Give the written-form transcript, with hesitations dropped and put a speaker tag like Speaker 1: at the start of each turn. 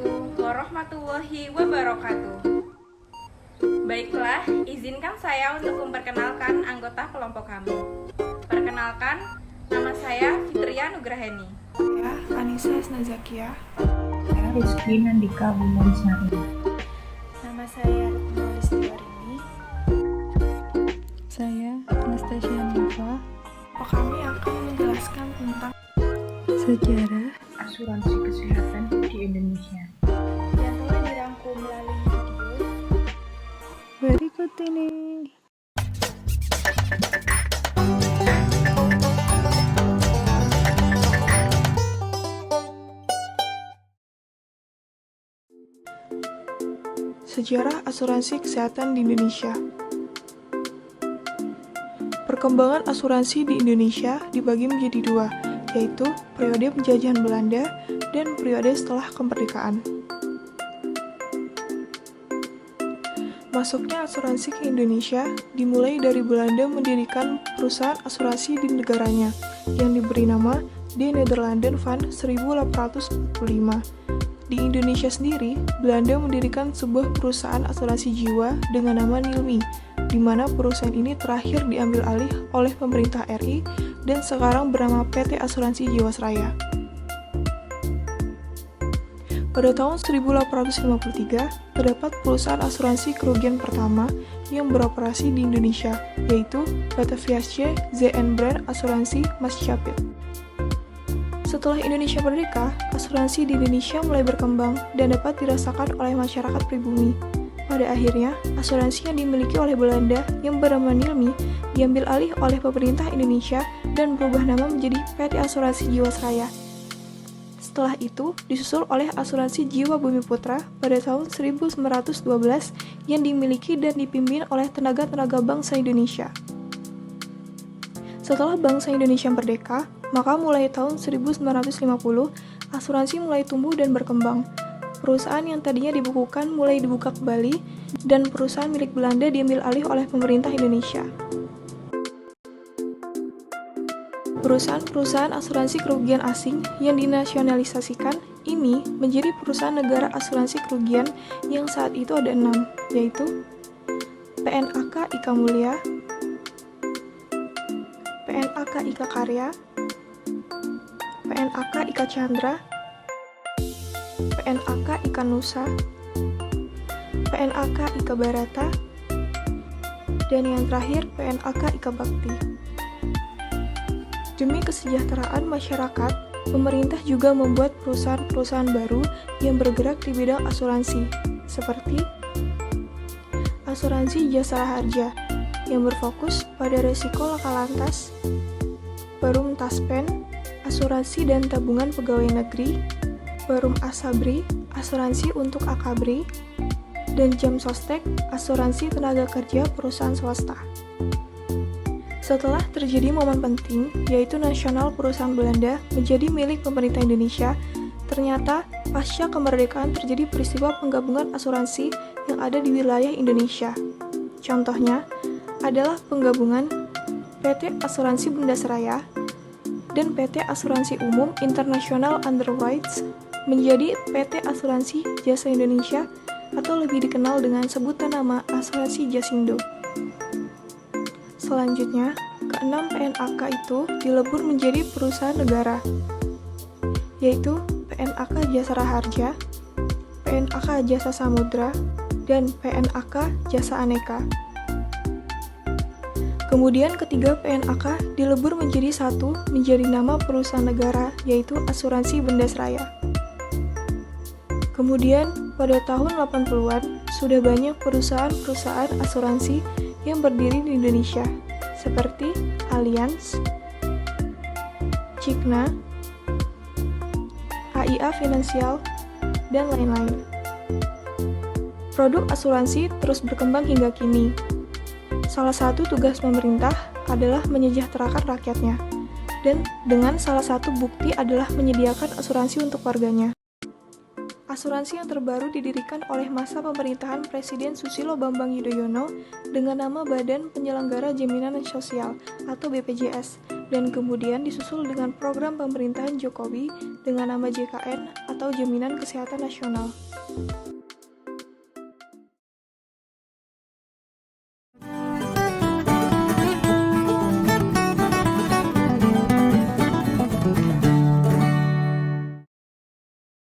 Speaker 1: Assalamualaikum warahmatullahi wabarakatuh. Baiklah, izinkan saya untuk memperkenalkan anggota kelompok kami. Perkenalkan, nama saya Fitria Nugraheni.
Speaker 2: Saya Anissa Snazakia.
Speaker 3: Saya Rizky Nandika Bumansari.
Speaker 4: Nama saya Retno Listiwarini.
Speaker 5: Saya Anastasia Nova.
Speaker 2: Kami akan menjelaskan tentang
Speaker 5: Sejarah
Speaker 3: Asuransi kesehatan di Indonesia.
Speaker 4: Yang telah dirangkum melalui video
Speaker 5: berikut ini.
Speaker 2: sejarah asuransi kesehatan di Indonesia. Perkembangan asuransi di Indonesia dibagi menjadi dua, yaitu periode penjajahan Belanda dan periode setelah kemerdekaan. Masuknya asuransi ke Indonesia dimulai dari Belanda mendirikan perusahaan asuransi di negaranya yang diberi nama De Nederlanden van 1845. Di Indonesia sendiri, Belanda mendirikan sebuah perusahaan asuransi jiwa dengan nama Nilmi, di mana perusahaan ini terakhir diambil alih oleh pemerintah RI dan sekarang bernama PT Asuransi Jiwasraya. Pada tahun 1853, terdapat perusahaan asuransi kerugian pertama yang beroperasi di Indonesia, yaitu Bataviasche ZN Brand Asuransi Maatschappij. Setelah Indonesia merdeka, asuransi di Indonesia mulai berkembang dan dapat dirasakan oleh masyarakat pribumi. Pada akhirnya, asuransi yang dimiliki oleh Belanda yang bernama Nilmi diambil alih oleh pemerintah Indonesia dan berubah nama menjadi PT Asuransi Jiwasraya. Setelah itu, disusul oleh Asuransi Jiwa Bumi Putra pada tahun 1912 yang dimiliki dan dipimpin oleh tenaga-tenaga bangsa Indonesia. Setelah bangsa Indonesia merdeka, maka mulai tahun 1950, asuransi mulai tumbuh dan berkembang. Perusahaan yang tadinya dibukukan mulai dibuka kembali, dan perusahaan milik Belanda diambil alih oleh pemerintah Indonesia. Perusahaan-perusahaan asuransi kerugian asing yang dinasionalisasikan ini menjadi perusahaan negara asuransi kerugian yang saat itu ada 6, yaitu PNAK Ika Mulia, PNAK Ika Karya, PNAK Ika Chandra, PNAK Ika Nusa, PNAK Ika Barata, dan yang terakhir PNAK Ika Bakti. Demi kesejahteraan masyarakat, pemerintah juga membuat perusahaan-perusahaan baru yang bergerak di bidang asuransi, seperti Asuransi Jasara Harja, yang berfokus pada resiko laka lantas, Barum Taspen, asuransi dan tabungan pegawai negeri, Barum Asabri, asuransi untuk Akabri, dan Jam Sostek, asuransi tenaga kerja perusahaan swasta. Setelah terjadi momen penting, yaitu nasional perusahaan Belanda menjadi milik pemerintah Indonesia, ternyata pasca kemerdekaan terjadi peristiwa penggabungan asuransi yang ada di wilayah Indonesia. Contohnya adalah penggabungan PT Asuransi Bundesraya dan PT Asuransi Umum International Underwrites menjadi PT Asuransi Jasa Indonesia atau lebih dikenal dengan sebutan nama Asuransi Jasindo. Selanjutnya, keenam PNAK itu dilebur menjadi perusahaan negara, yaitu PNAK Jasara Harja, PNAK Jasa Samudra, dan PNAK Jasa Aneka. Kemudian ketiga PNAK dilebur menjadi satu menjadi nama perusahaan negara, yaitu Asuransi Bundesraya. Kemudian pada tahun 80-an sudah banyak perusahaan-perusahaan asuransi yang berdiri di Indonesia, seperti Allianz, Cigna, AIA Finansial, dan lain-lain. Produk asuransi terus berkembang hingga kini. Salah satu tugas pemerintah adalah menyejahterakan rakyatnya, dan dengan salah satu bukti adalah menyediakan asuransi untuk warganya. Asuransi yang terbaru didirikan oleh masa pemerintahan Presiden Susilo Bambang Yudhoyono dengan nama Badan Penyelenggara Jaminan Sosial atau BPJS, dan kemudian disusul dengan program pemerintahan Jokowi dengan nama JKN atau Jaminan Kesehatan Nasional.